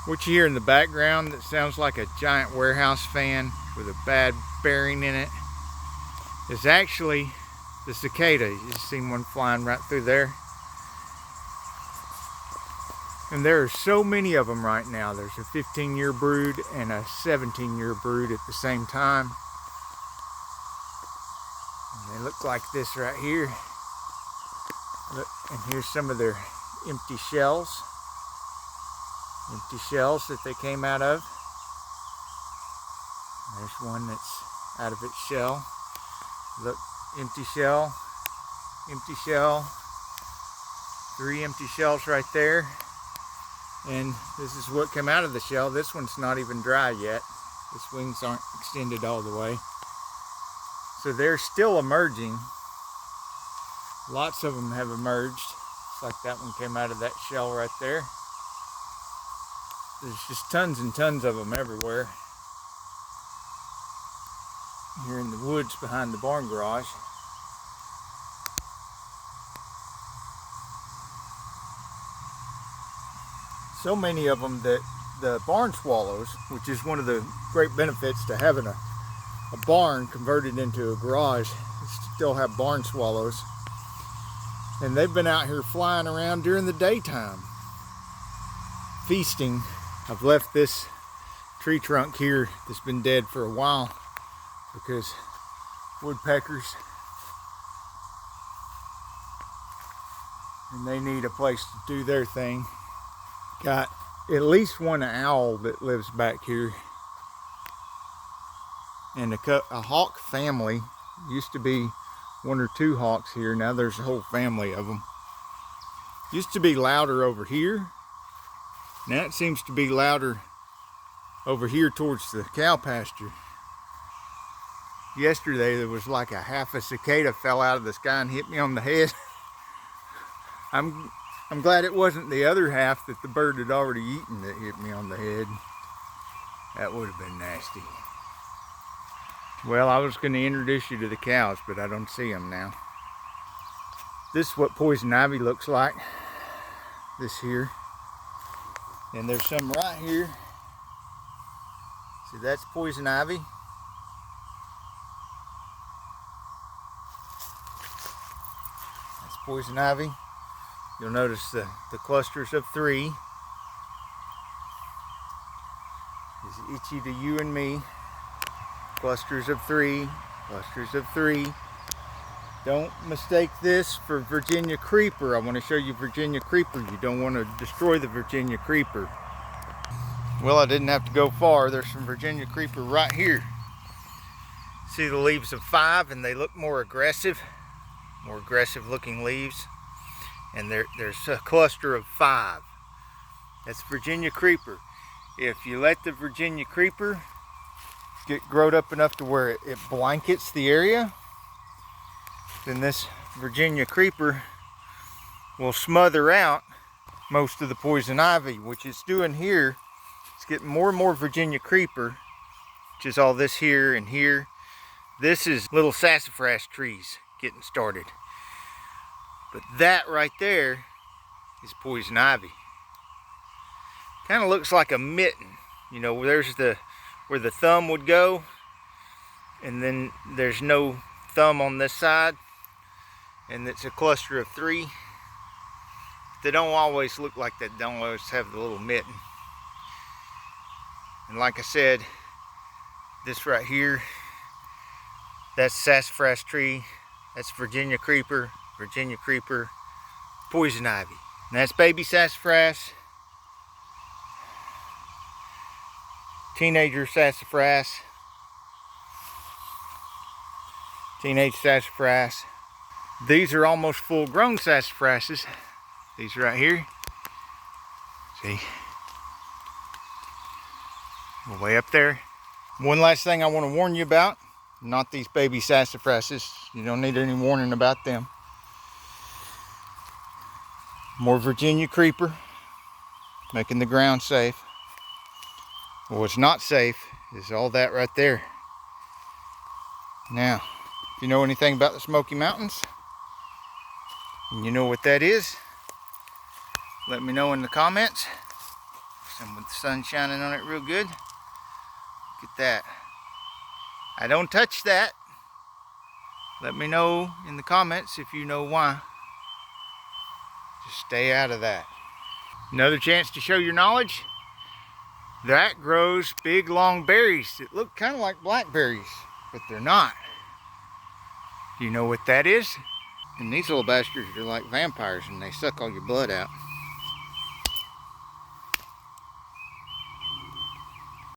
What you hear in the background that sounds like a giant warehouse fan with a bad bearing in it is actually the cicada. You just seen one flying right through there. And there are so many of them right now. There's a 15-year brood and a 17-year brood at the same time. And they look like this right here. Look, and here's some of their empty shells. Empty shells that they came out of. There's one that's out of its shell. Look, empty shell, empty shell. 3 empty shells right there. And this is what came out of the shell. This one's not even dry yet. Its wings aren't extended all the way. So they're still emerging. Lots of them have emerged. It's like that one came out of that shell right there. There's just tons and tons of them everywhere. Here in the woods behind the barn garage. So many of them that the barn swallows, which is one of the great benefits to having a barn converted into a garage, is to still have barn swallows. And they've been out here flying around during the daytime, feasting. I've left this tree trunk here that's been dead for a while because woodpeckers, and they need a place to do their thing. Got at least one owl that lives back here, and a hawk family. Used to be 1 or 2 hawks here. Now there's a whole family of them. Used to be louder over here. Now it seems to be louder over here towards the cow pasture. Yesterday there was like a half a cicada fell out of the sky and hit me on the head. I'm glad it wasn't the other half that the bird had already eaten that hit me on the head. That would have been nasty. Well, I was going to introduce you to the cows, but I don't see them now. This is what poison ivy looks like. This here. And there's some right here. See, that's poison ivy. That's poison ivy. You'll notice the clusters of 3. Is itchy to you and me. Clusters of 3, clusters of 3. Don't mistake this for Virginia creeper. I want to show you Virginia creeper. You don't want to destroy the Virginia creeper. Well, I didn't have to go far. There's some Virginia creeper right here. See the leaves of 5, and they look more aggressive looking leaves. And there's a cluster of 5. That's Virginia creeper. If you let the Virginia creeper get growed up enough to where it blankets the area, then this Virginia creeper will smother out most of the poison ivy, which it's doing here. It's getting more and more Virginia creeper, which is all this here and here. This is little sassafras trees getting started. But that right there is poison ivy. Kind of looks like a mitten. You know, there's where the thumb would go, and then there's no thumb on this side, and it's a cluster of 3. They don't always look like that. They don't always have the little mitten. And like I said, this right here, that's sassafras tree. That's Virginia creeper, poison ivy. And that's baby sassafras, teenager sassafras, teenage sassafras. These are almost full grown sassafrases. These right here. See? Way up there. One last thing I want to warn you about. Not these baby sassafrases. You don't need any warning about them. More Virginia creeper. Making the ground safe. What's not safe is all that right there. Now, if you know anything about the Smokey Mountains, and you know what that is, let me know in the comments. and with the sun shining on it real good. Look at that. I don't touch that. Let me know in the comments if you know why. Just stay out of that. Another chance to show your knowledge. That grows big long berries that look kind of like blackberries, but they're not. Do you know what that is? And these little bastards are like vampires and they suck all your blood out.